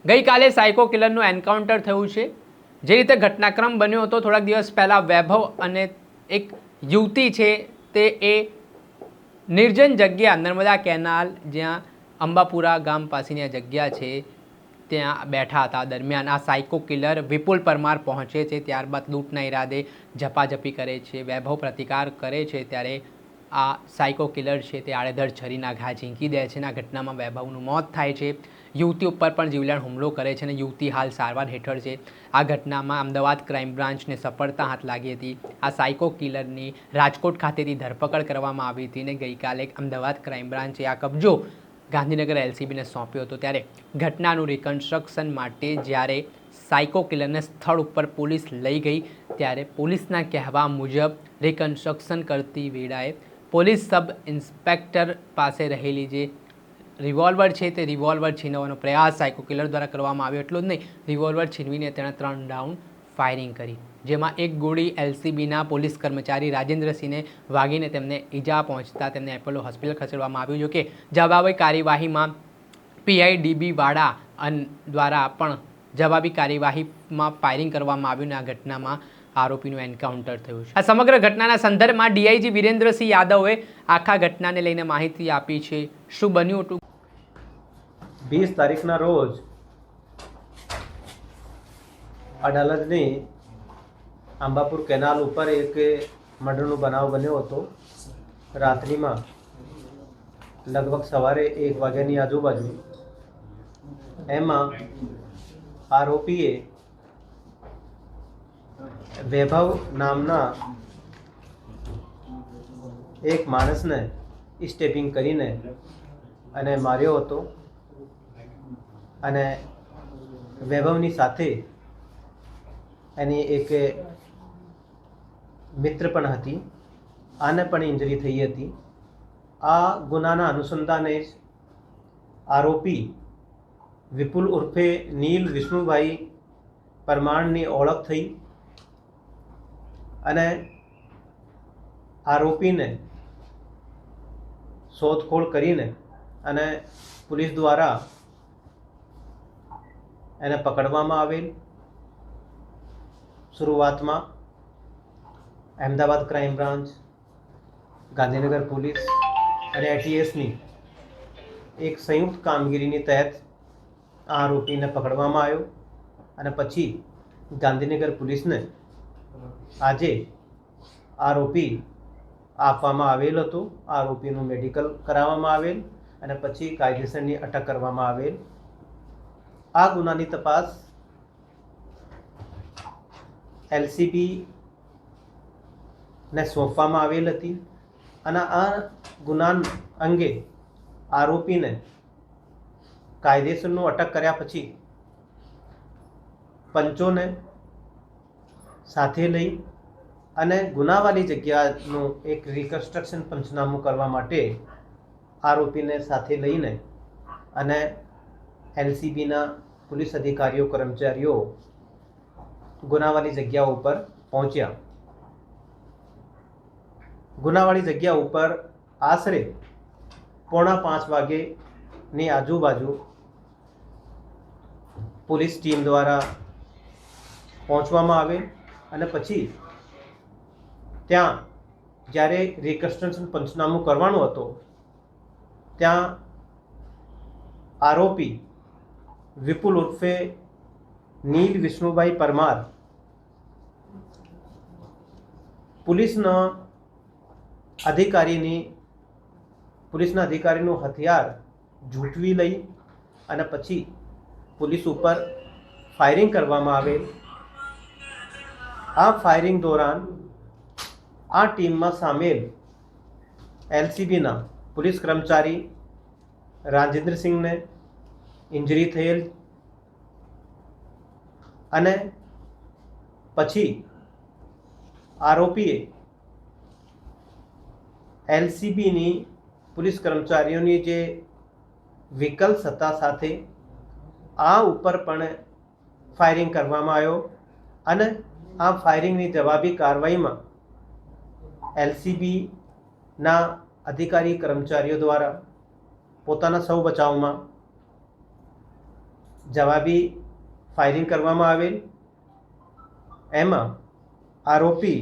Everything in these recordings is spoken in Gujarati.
ગઈકાલે સાયકો કિલરનું એન્કાઉન્ટર થયું છે। જે રીતે ઘટનાક્રમ બન્યો હતો થોડાક દિવસ પહેલાં વૈભવ અને એક યુવતી છે તે એ નિર્જન જગ્યા નર્મદા કેનાલ જ્યાં અંબાપુરા ગામ પાસેની આ જગ્યા છે ત્યાં બેઠા હતા। દરમિયાન આ સાયકો કિલર વિપુલ પરમાર પહોંચે છે, ત્યારબાદ લૂંટના ઈરાદે ઝપાઝપી કરે છે, વૈભવ પ્રતિકાર કરે છે ત્યારે આ સાયકો કિલર છે તે આડેધડ છરીના ઘા ઝીંકી દે છે અને આ ઘટનામાં વૈભવનું મોત થાય છે। યુવતી ઉપર પણ જીવલેણ હુમલો કરે છે અને યુવતી હાલ સારવાર હેઠળ છે। આ ઘટનામાં અમદાવાદ ક્રાઇમ બ્રાન્ચને સફળતા હાથ લાગી હતી। આ સાયકો કિલરની રાજકોટ ખાતેથી ધરપકડ કરવામાં આવી હતી અને ગઈકાલે અમદાવાદ ક્રાઇમ બ્રાન્ચે આ કબજો ગાંધીનગર એલસીબીને સોંપ્યો હતો। ત્યારે ઘટનાનું રિકન્સ્ટ્રક્શન માટે જ્યારે સાયકો કિલરને સ્થળ ઉપર પોલીસ લઈ ગઈ ત્યારે પોલીસના કહેવા મુજબ રિકન્સ્ટ્રક્શન કરતી વેળાએ પોલીસ સબ ઇન્સ્પેક્ટર પાસે રહેલી જે રિવોલ્વર છે તે રિવોલ્વર છીનવવાનો પ્રયાસ સાયકો કિલર દ્વારા કરવામાં આવ્યો। એટલું જ નહીં, રિવોલ્વર છીનવીને તેણે 3 રાઉન્ડ ફાયરિંગ કરી, જેમાં એક ગોળી એલસીબીના પોલીસ કર્મચારી રાજેન્દ્રસિંહને વાગીને તેમને ઈજા પહોંચતા તેમને એપોલો હોસ્પિટલ ખસેડવામાં આવ્યું। જો કે જવાબી કાર્યવાહીમાં પીઆઈડીબી વાળા દ્વારા પણ જવાબી કાર્યવાહીમાં ફાયરિંગ કરવામાં આવ્યું અને આ ઘટનામાં આરોપીનું એન્કાઉન્ટર થયું છે। આ સમગ્ર ઘટનાના સંદર્ભમાં ડીઆઈજી વિરેન્દ્રસિંહ યાદવે આખા ઘટનાને લઈને માહિતી આપી છે। શું બન્યું હતું? 20 તારીખના રોજ અડાલજની આંબાપુર કેનાલ ઉપર એક મર્ડરનો બનાવ બન્યો હતો। રાત્રિમાં લગભગ સવારે 1 વાગ્યાની આજુબાજુ એમાં આરોપીએ વૈભવ નામના એક માણસને સ્ટેપિંગ કરીને અને માર્યો હતો અને વૈભવની સાથે એની એક મિત્ર પણ હતી, આને પણ ઇન્જરી થઈ હતી। આ ગુનાના અનુસંધાને જ આરોપી વિપુલ ઉર્ફે નીલ વિષ્ણુભાઈ પરમારની ઓળખ થઈ અને આરોપીને શોધખોળ કરીને અને પોલીસ દ્વારા એને પકડવામાં આવેલ। શરૂઆતમાં Ahmedabad crime branch, Gandhinagar police અને એટીએસની એક સંયુક્ત કામગીરીની તહેત આ આરોપીને પકડવામાં આવ્યો અને પછી ગાંધીનગર પોલીસને આજે આરોપી આપવામાં આવેલ હતો। આરોપીનું મેડિકલ કરાવવામાં આવેલ અને પછી કાયદેસરની અટક કરવામાં આવેલ। આ ગુનાની તપાસ એલસીબીને સોંપવામાં આવેલ હતી અને આ ગુના અંગે આરોપીને કાયદેસરનું અટક કર્યા પછી પંચોને સાથે લઈ અને ગુનાવાળી જગ્યાનું એક રિકન્સ્ટ્રક્શન પંચનામું કરવા માટે આરોપીને સાથે લઈને અને એલસીબીના પોલીસ અધિકારીઓ કર્મચારીઓ ગુનાવાળી જગ્યા ઉપર પહોંચ્યા। ગુનાવાળી જગ્યા ઉપર આશરે 4:45 વાગ્યેની આજુબાજુ પોલીસ ટીમ દ્વારા પહોંચવામાં આવે અને પછી ત્યાં જ્યારે રિકન્સ્ટ્રક્શન પંચનામું કરવાનું હતો ત્યાં આરોપી વિપુલ ઉર્ફે નીલ વિષ્ણુભાઈ પરમાર પોલીસના અધિકારીનું હથિયાર ઝૂંટવી લઈ અને પછી પોલીસ ઉપર ફાયરિંગ કરવામાં આવેલ। આ ફાયરિંગ દોરાન આ ટીમમાં સામેલ એલસીબીના પોલીસ કર્મચારી રાજેન્દ્રસિંહને ઇન્જરી થયેલ અને પછી આરોપીએ એલસીબીની પોલીસ કર્મચારીઓની જે વ્હીકલ્સ હતા સાથે આ ઉપર પણ ફાયરિંગ કરવામાં આવ્યો અને આ ફાયરિંગની જવાબી કાર્યવાહીમાં એલસીબીના અધિકારી કર્મચારીઓ દ્વારા પોતાના સૌ બચાવમાં જવાબી ફાયરિંગ કરવામાં આવેલ. એમાં આરોપી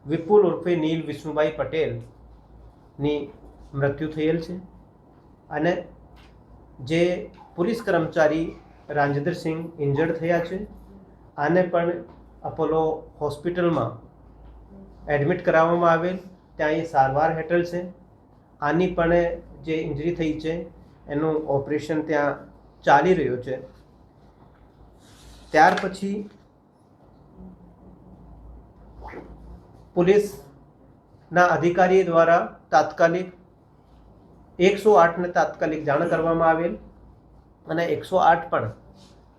વિપુલ ઉર્ફે નીલ વિષ્ણુભાઈ પટેલની મૃત્યુ થયેલ છે અને જે પોલીસ કર્મચારી રાજેન્દ્રસિંહ ઇન્જર્ડ થયા છે. આને પણ અપોલો હોસ્પિટલમાં એડમિટ કરાવવામાં આવેલ, ત્યાં એ સારવાર હેઠળ છે. આની પણ જે ઇન્જરી થઈ છે એનું ઓપરેશન ત્યાં ચાલી રહ્યું છે. ત્યાર પછી પોલીસના અધિકારી દ્વારા તાત્કાલિક 108ને તાત્કાલિક જાણ કરવામાં આવેલ અને 108 પણ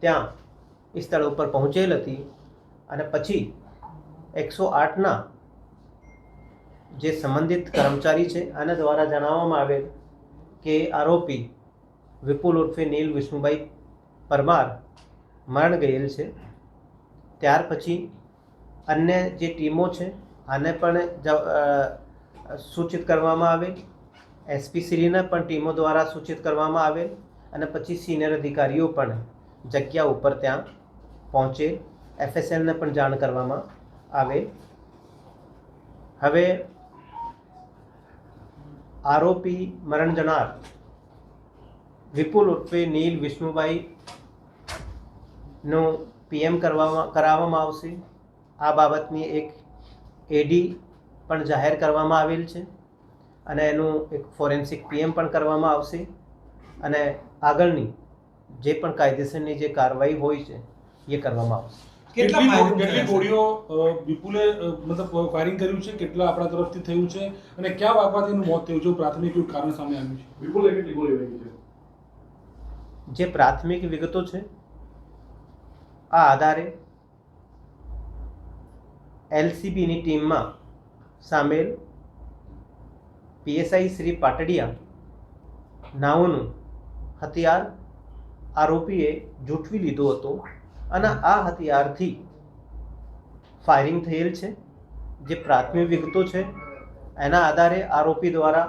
ત્યાં સ્થળ ઉપર પહોંચેલ હતી અને પછી 108ના જે સંબંધિત કર્મચારી છે આના દ્વારા જણાવવામાં આવેલ કે આરોપી વિપુલ ઉર્ફે નીલ વિષ્ણુભાઈ પરમાર મરણ ગયેલ છે. ત્યાર પછી અન્ય જે ટીમો છે આને પણ સૂચિત કરવામાં આવેલ, એસપી શ્રીને પણ ટીમો દ્વારા સૂચિત કરવામાં આવેલ અને પછી સિનિયર અધિકારીઓ પણ જગ્યા ઉપર ત્યાં પહોંચે, એફએસએલને પણ જાણ કરવામાં આવેલ. હવે આરોપી મરણ જનાર વિપુલ ઉર્ફે નીલ વિષ્ણુભાઈ નું પીએમ કરાવવામાં આવશે. આ બાબતની એક એડી પણ જાહેર કરવામાં આવેલ છે અને એનું એક ફોરેન્સિક પીએમ પણ કરવામાં આવશે અને આગળની જે પણ કાયદેસરની જે કાર્યવાહી હોય છે એ કરવામાં આવશે. કેટલી ગોળીઓ વિપુલે મતલબ ફાયરિંગ કર્યું છે, કેટલા આપણા તરફથી થયું છે અને કયા વાગવાથી એનું મોત થયું છે? પ્રાથમિક કોઈ કારણ સામે આવ્યું છે? વિપુલે કેટલી ગોળી વાગી છે? જે પ્રાથમિક વિગતો છે આ આધારે એલસીબીની ટીમમાં સામેલ પીએસઆઈ શ્રી પાટડિયા નાઓનું હથિયાર આરોપીએ જૂઠવી લીધો હતો અને આ હથિયારથી ફાયરિંગ થયેલ છે. જે પ્રાથમિક વિગતો છે એના આધારે આરોપી દ્વારા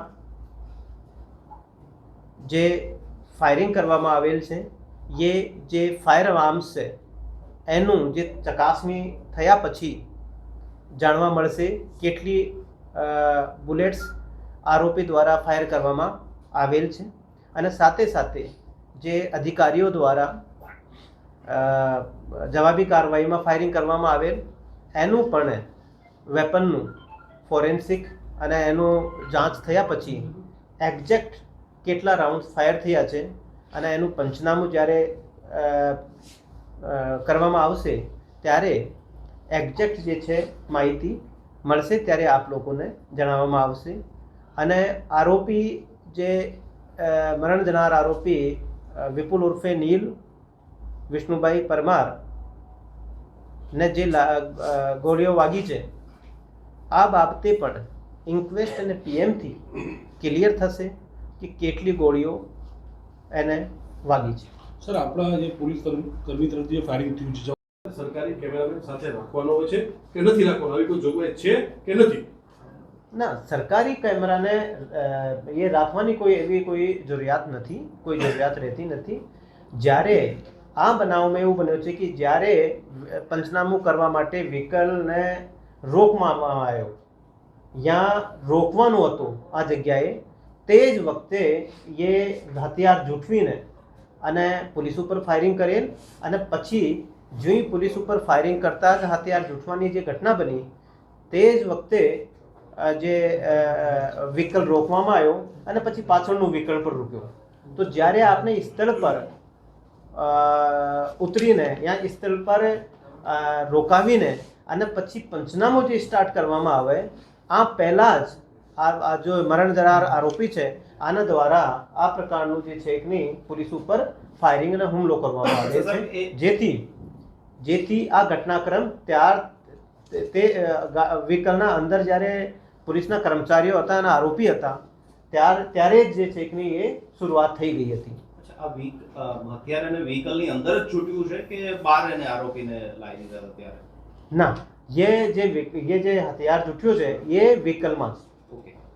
જે ફાયરિંગ કરવામાં આવેલ છે એ જે ફાયર આર્મ્સ છે એનું જે ચકાસણી થયા પછી જાણવા મળશે કેટલી બુલેટ્સ આરોપી દ્વારા ફાયર કરવામાં આવેલ છે અને સાથે સાથે જે અધિકારીઓ દ્વારા જવાબી કાર્યવાહીમાં ફાયરિંગ કરવામાં આવેલ એનું પણ વેપનનું ફોરેન્સિક અને એનું જાંચ થયા પછી એક્ઝેક્ટ કેટલા રાઉન્ડ ફાયર થયા છે અને એનું પંચનામું જ્યારે કરવામાં આવશે ત્યારે એક્ઝેક્ટ જે છે માહિતી મળશે ત્યારે આપ લોકોને જણાવવામાં આવશે. અને આરોપી જે મરણ જનાર આરોપી વિપુલ ઉર્ફે નીલ વિષ્ણુભાઈ પરમાર ને જે ગોળીઓ વાગી છે આ બાબતે પણ ઇન્ક્વેસ્ટ અને પીએમથી ક્લિયર થશે કે કેટલી ગોળીઓ એને વાગી છે. સર, આપણા જે પોલીસ કર્મી તરફથી જે ફાયરિંગ થયું છે, સરકારી કેમેરામેન સાથે રાખવાનો હોય છે કે નથી રાખવાનો? આવી કોઈ જોગવાઈ છે કે નથી? ના, સરકારી કેમેરાને એ રાખવાની કોઈ જરૂરિયાત નથી, કોઈ જરૂરિયાત રહેતી નથી. જ્યારે આ બનાવમાં એવું બન્યું છે કે જ્યારે પંચનામું કરવા માટે વ્હીકલને રોકવામાં આવ્યો, ત્યાં રોકવાનું હતું આ જગ્યાએ, તે જ વખતે એ હથિયાર જૂઠવીને અને પોલીસ ઉપર ફાયરિંગ કરેલ અને પછી જોઈ પોલીસ ઉપર ફાયરિંગ કરતા જ હથિયાર જૂઠવાની જે ઘટના બની તે જ વખતે જે વ્હીકલ રોકવામાં આવ્યો અને પછી પાછળનું વ્હીકલ પર રોક્યો. તો જ્યારે આપણે સ્થળ પર ઉતરીને યા સ્થળ પર રોકાવીને અને પછી પંચનામું જે સ્ટાર્ટ કરવામાં આવે આ પહેલાં જ આ જો મરણ જનાર આરોપી છે આના દ્વારા આ પ્રકારનું જે છે કે પોલીસ ઉપર ફાયરિંગ અને હુમલો કરવામાં આવે છે, જેથી આ ઘટનાક્રમ તે વ્હીકલના અંદર જ્યારે પોલીસના કર્મચારીઓ હતા અને આરોપી હતા ત્યારે જ જે છે કે એ શરૂઆત થઈ ગઈ હતી. આ હથિયાર અને વ્હીકલની અંદર જ છૂટ્યું છે કે બહાર એને આરોપીને લાવી દીધા ત્યારે? ના, ये જે હથિયાર જૂઠ્યો છે એ વ્હીકલમાં જ,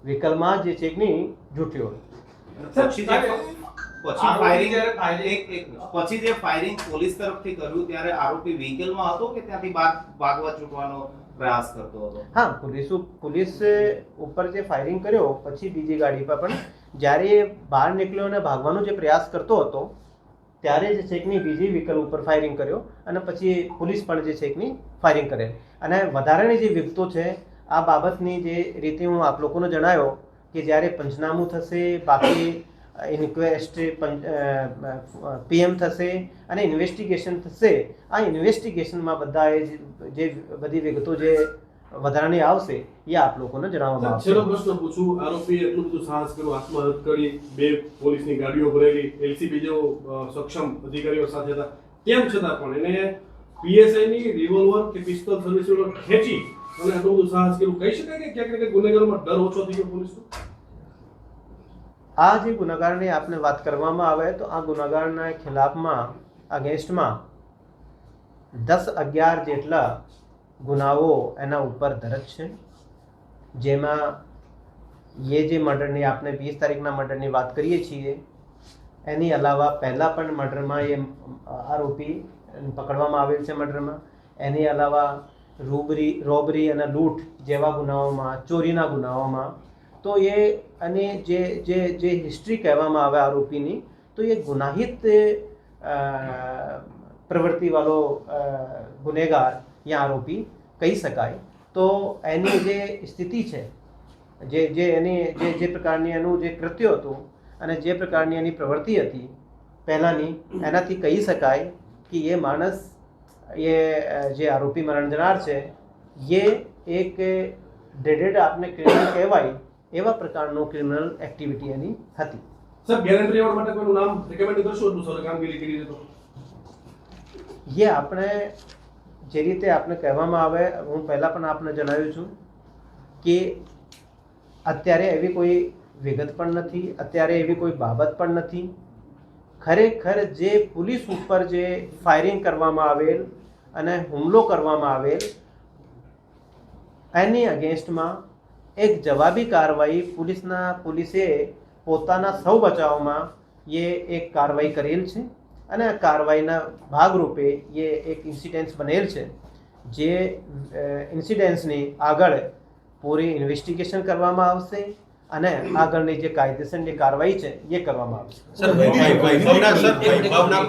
વ્હીકલમાં જે છે કે જૂઠ્યો. પછી જે પછી આરોપી ફાયરિંગ જ્યારે firing- એક મિનિટ. પછી જે ફાયરિંગ પોલીસ તરફથી કર્યું ત્યારે આરોપી વ્હીકલમાં હતો કે ત્યાંથી ભાગવા છૂટવાનો પ્રયાસ કરતો હતો? હા, પોલીસ ઉપર જે ફાયરિંગ કર્યો પછી બીજી ગાડી પર પણ જ્યારે એ બહાર નીકળ્યો અને ભાગવાનો જે પ્રયાસ કરતો હતો ત્યારે જ છેકની બીજી વ્હીકલ ઉપર ફાયરિંગ કર્યો અને પછી પોલીસ પણ જે છેકની ફાયરિંગ કરેલ. અને વધારાની જે વિગતો છે આ બાબતની જે રીતે હું આપ લોકોને જણાવ્યો કે જ્યારે પંચનામું થશે, બાકી ઇન્ક્વેસ્ટ પીએમ થશે અને ઇન્વેસ્ટિગેશન થશે. આ ઇન્વેસ્ટિગેશનમાં બધાએ જે બધી વિગતો જે વધારાની આવશે એ આપ લોકોને જણાવવામાં છેલ્લો આવશે. પ્રશ્ન પૂછું, આરોપીએ એટલું બધું સાહસ કર્યું, આત્મહત્યા કરી, 2 પોલીસની ગાડીઓ ભરેલી, એલસીબી જેવો સક્ષમ અધિકારીઓ સાથે હતા, તેમ છતાં પણ એને પીએસઆઈ ની રિવોલ્વર કે પિસ્તોલ સર્વિસ ખેંચી અને આટલું બધું સાહસ કર્યું, કહી શકાય કે ક્યાંક ને ક્યાંક ગુનેગારોમાં ડર ઓછો થઈ ગયો પોલીસનો? આ જે ગુનાગારની આપણે વાત કરવામાં આવે તો આ ગુનાગારના ખિલાફમાં અગેન્સ્ટમાં 10-11 જેટલા ગુનાઓ એના ઉપર દરજ છે. જેમાં એ જે મર્ડરની આપણે 20 તારીખના મર્ડરની વાત કરીએ છીએ એની અલાવા પહેલાં પણ મર્ડરમાં એ આરોપી પકડવામાં આવેલ છે મર્ડરમાં. એની અલાવા રોબરી અને લૂંટ જેવા ગુનાઓમાં, ચોરીના ગુનાઓમાં તો એ અને જે હિસ્ટ્રી કહેવામાં આવે આરોપીની તો એ ગુનાહિત પ્રવૃત્તિવાળો ગુનેગાર યા આરોપી કહી શકાય. તો એની જે સ્થિતિ છે, જે પ્રકારની એનું જે કૃત્ય હતું અને જે પ્રકારની એની પ્રવૃત્તિ હતી પહેલાંની, એનાથી કહી શકાય કે એ માણસ એ જે આરોપી મરણ જનાર છે એ એક ડ્રેડેડ આપને ક્રિમિનલ કહેવાય એવા પ્રકારનો ક્રિમિનલ એક્ટિવિટી એની હતી. સાહેબ, ગેરંટી લેવા માટે કોઈનું નામ રેકમેન્ડ કરશો એટલું સર કામગીરી કરી દીધો? એ આપણે જે રીતે આપણે કહેવામાં આવે, હું પહેલાં પણ આપને જણાવ્યું છું કે અત્યારે એવી કોઈ વિગત પણ નથી, અત્યારે એવી કોઈ બાબત પણ નથી. ખરેખર જે પોલીસ ઉપર જે ફાયરિંગ કરવામાં આવેલ અને હુમલો કરવામાં આવેલ એની અગેન્સ્ટમાં એક જવાબી કાર્યવાહી પોલીસે પોતાના સૌ બચાવમાં એ એક કાર્યવાહી કરેલ છે અને આ કાર્યવાહીના ભાગરૂપે એ એક ઇન્સિડન્સ બનેલ છે. જે ઇન્સિડન્સની આગળ પૂરી ઇન્વેસ્ટિગેશન કરવામાં આવશે અને આગળની જે કાયદેસરની કાર્યવાહી છે એ કરવામાં આવશે. સર, વૈભવના